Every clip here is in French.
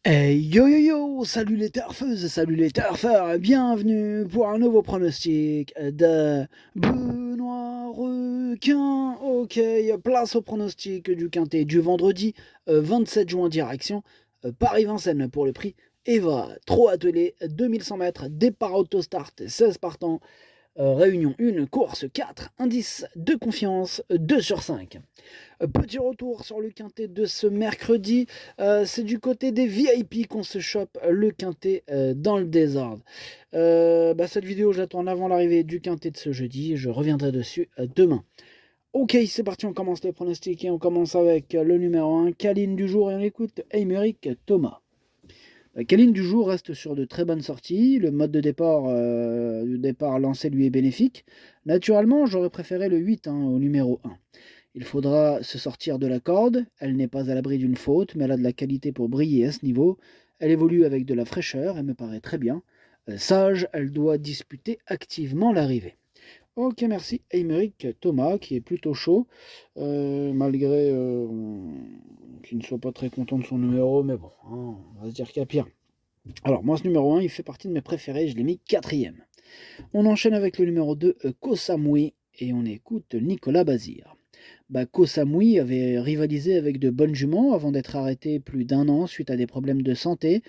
Hey yo yo yo, salut les turfeuses, salut les turfeurs, bienvenue pour un nouveau pronostic de Benoît Requin. Ok, place au pronostic du quintet du vendredi 27 juin direction Paris-Vincennes pour le prix Eva, trop attelé, 2100 mètres, départ autostart, 16 partants, réunion 1, course 4, indice de confiance 2 sur 5. Petit retour sur le quintet de ce mercredi. C'est du côté des VIP qu'on se chope le quintet dans le désordre. Cette vidéo, je la tourne avant l'arrivée du quintet de ce jeudi. Je reviendrai dessus demain. Ok, c'est parti, on commence les pronostics et on commence avec le numéro 1, Kaline du jour, et on écoute Aymeric Thomas. Kaline du jour reste sur de très bonnes sorties. Le mode de départ lancé lui est bénéfique. Naturellement, j'aurais préféré le 8 au numéro 1. Il faudra se sortir de la corde. Elle n'est pas à l'abri d'une faute, mais elle a de la qualité pour briller à ce niveau. Elle évolue avec de la fraîcheur, elle me paraît très bien. Sage, elle doit disputer activement l'arrivée. Ok, merci. Aymeric Thomas, qui est plutôt chaud, malgré qu'il ne soit pas très content de son numéro, mais bon, on va se dire qu'il y a pire. Alors, moi, ce numéro 1, il fait partie de mes préférés, je l'ai mis quatrième. On enchaîne avec le numéro 2, Kosamui, et on écoute Nicolas Bazir. Kosamui avait rivalisé avec de bonnes juments avant d'être arrêtée plus d'un an suite à des problèmes de santé.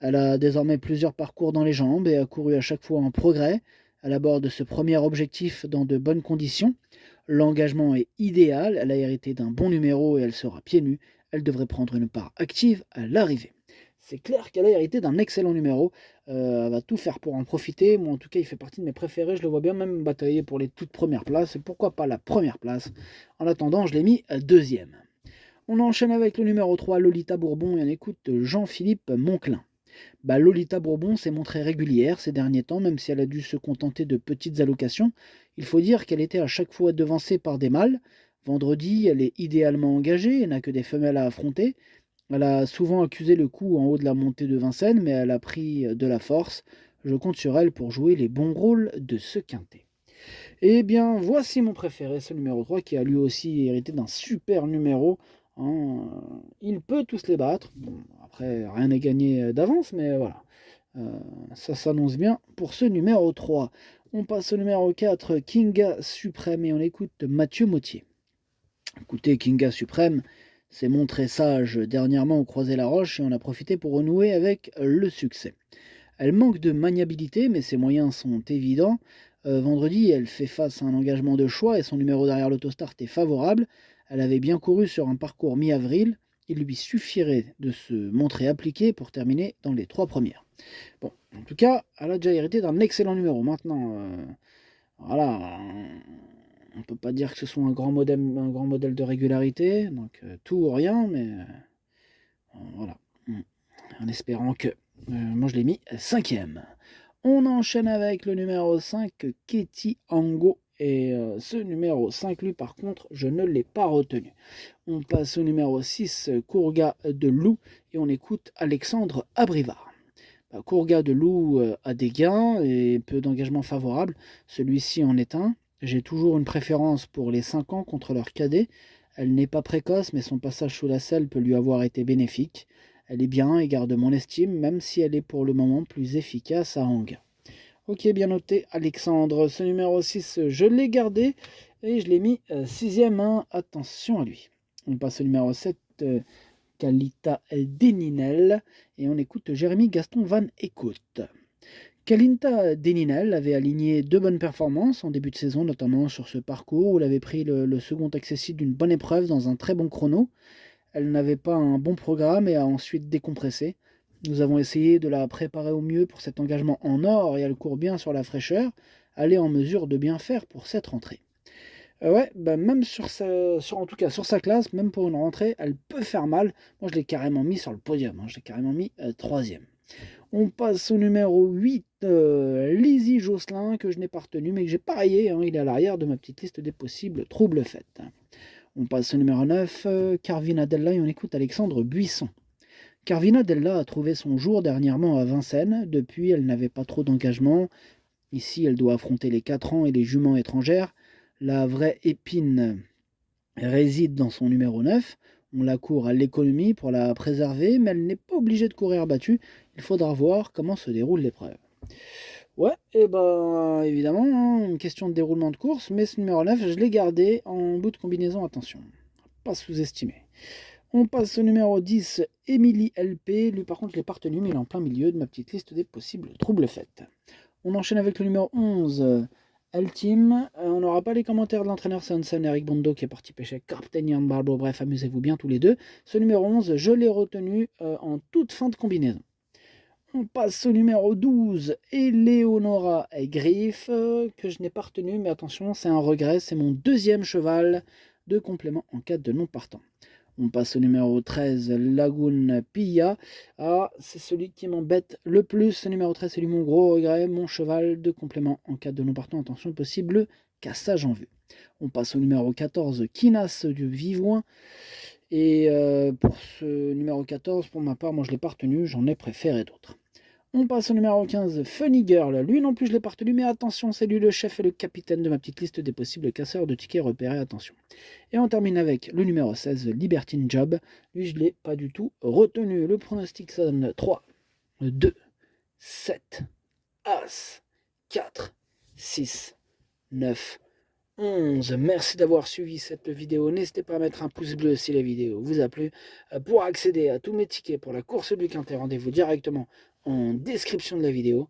Elle a désormais plusieurs parcours dans les jambes et a couru à chaque fois en progrès. Elle aborde ce premier objectif dans de bonnes conditions. L'engagement est idéal, elle a hérité d'un bon numéro et elle sera pieds nus. Elle devrait prendre une part active à l'arrivée. C'est clair qu'elle a hérité d'un excellent numéro. Elle va tout faire pour en profiter. Moi, en tout cas, il fait partie de mes préférés. Je le vois bien même batailler pour les toutes premières places. Et pourquoi pas la première place. En attendant, je l'ai mis deuxième. On enchaîne avec le numéro 3, Lolita Bourbon, et on écoute Jean-Philippe Monclin. Lolita Bourbon s'est montrée régulière ces derniers temps, même si elle a dû se contenter de petites allocations. Il faut dire qu'elle était à chaque fois devancée par des mâles. Vendredi, elle est idéalement engagée et n'a que des femelles à affronter. Elle a souvent accusé le coup en haut de la montée de Vincennes, mais elle a pris de la force. Je compte sur elle pour jouer les bons rôles de ce quintet. Eh bien, voici mon préféré, ce numéro 3, qui a lui aussi hérité d'un super numéro. Il peut tous les battre. Bon, après, rien n'est gagné d'avance, mais voilà. Euh, Ça s'annonce bien pour ce numéro 3. On passe au numéro 4, Kinga Suprême, et on écoute Mathieu Mautier. Écoutez, Kinga Suprême s'est montré sage dernièrement au Croisé-la-Roche et on a profité pour renouer avec le succès. Elle manque de maniabilité, mais ses moyens sont évidents. Vendredi, elle fait face à un engagement de choix et son numéro derrière l'autostart est favorable. Elle avait bien couru sur un parcours mi-avril. Il lui suffirait de se montrer appliquée pour terminer dans les trois premières. Bon, en tout cas, elle a déjà hérité d'un excellent numéro. Maintenant, voilà, on ne peut pas dire que ce soit un grand modèle de régularité, donc tout ou rien, mais voilà, en espérant que. Moi, je l'ai mis cinquième. On enchaîne avec le numéro 5, Ketty Ango. Et ce numéro 5, lui, par contre, je ne l'ai pas retenu. On passe au numéro 6, Courga de Loup, et on écoute Alexandre Abrivard. Courga de Loup a des gains et peu d'engagement favorable. Celui-ci en est un. J'ai toujours une préférence pour les 5 ans contre leur cadet. Elle n'est pas précoce, mais son passage sous la selle peut lui avoir été bénéfique. Elle est bien et garde mon estime, même si elle est pour le moment plus efficace à Hang. Ok, bien noté, Alexandre. Ce numéro 6, je l'ai gardé et je l'ai mis sixième. Attention à lui. On passe au numéro 7, Kalita Deninel, et on écoute Jérémy Gaston Van Écoute. Kalinta Deninel avait aligné deux bonnes performances en début de saison, notamment sur ce parcours où elle avait pris le second accessible d'une bonne épreuve dans un très bon chrono. Elle n'avait pas un bon programme et a ensuite décompressé. Nous avons essayé de la préparer au mieux pour cet engagement en or et elle court bien sur la fraîcheur. Elle est en mesure de bien faire pour cette rentrée. Ouais, même en tout cas sur sa classe, même pour une rentrée, elle peut faire mal. Moi, je l'ai carrément mis sur le podium. Je l'ai carrément mis troisième. On passe au numéro 8, Lizzie Josselin, que je n'ai pas retenu, mais que j'ai parié. Il est à l'arrière de ma petite liste des possibles troubles faites. On passe au numéro 9, Carvina Della, et on écoute Alexandre Buisson. Carvina Della a trouvé son jour dernièrement à Vincennes. Depuis, elle n'avait pas trop d'engagement. Ici, elle doit affronter les 4 ans et les juments étrangères. La vraie épine réside dans son numéro 9. On la court à l'économie pour la préserver, mais elle n'est pas obligée de courir battue. Il faudra voir comment se déroule l'épreuve. Ouais, et bah évidemment, hein, une question de déroulement de course, mais ce numéro 9, je l'ai gardé en bout de combinaison, attention, pas sous-estimer. On passe au numéro 10, Emily LP. Lui par contre, je l'ai pas retenu, mais il est en plein milieu de ma petite liste des possibles troubles faits. On enchaîne avec le numéro 11, L-Team. On n'aura pas les commentaires de l'entraîneur Sanson, Eric Bondo, qui est parti pêcher Captain Jan Barbo. Bref, amusez-vous bien tous les deux. Ce numéro 11, je l'ai retenu en toute fin de combinaison. On passe au numéro 12, Eleonora Griff, que je n'ai pas retenu, mais attention, c'est un regret, c'est mon deuxième cheval de complément en cas de non partant. On passe au numéro 13, Lagoon Pilla. Ah, c'est celui qui m'embête le plus, ce numéro 13, c'est lui mon gros regret, mon cheval de complément en cas de non partant, attention, possible cassage en vue. On passe au numéro 14, Kinas du Vivouin. Et pour ce numéro 14, pour ma part, moi je ne l'ai pas retenu, j'en ai préféré d'autres. On passe au numéro 15, Funny Girl. Lui non plus je l'ai pas retenu, mais attention, c'est lui le chef et le capitaine de ma petite liste des possibles casseurs de tickets repérés, attention. Et on termine avec le numéro 16, Libertine Job. Lui je ne l'ai pas du tout retenu. Le pronostic sonne 3, 2, 7, As, 4, 6, 9, 11. Merci d'avoir suivi cette vidéo. N'hésitez pas à mettre un pouce bleu si la vidéo vous a plu. Pour accéder à tous mes tickets pour la course du Quintet, rendez-vous directement en description de la vidéo.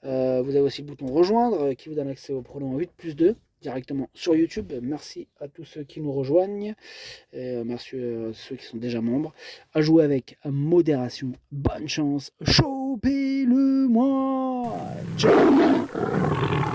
Vous avez aussi le bouton rejoindre qui vous donne accès au pronom 8+2 directement sur YouTube. Merci à tous ceux qui nous rejoignent. Et merci à ceux qui sont déjà membres. À jouer avec modération. Bonne chance. Chopez-le-moi. Ciao.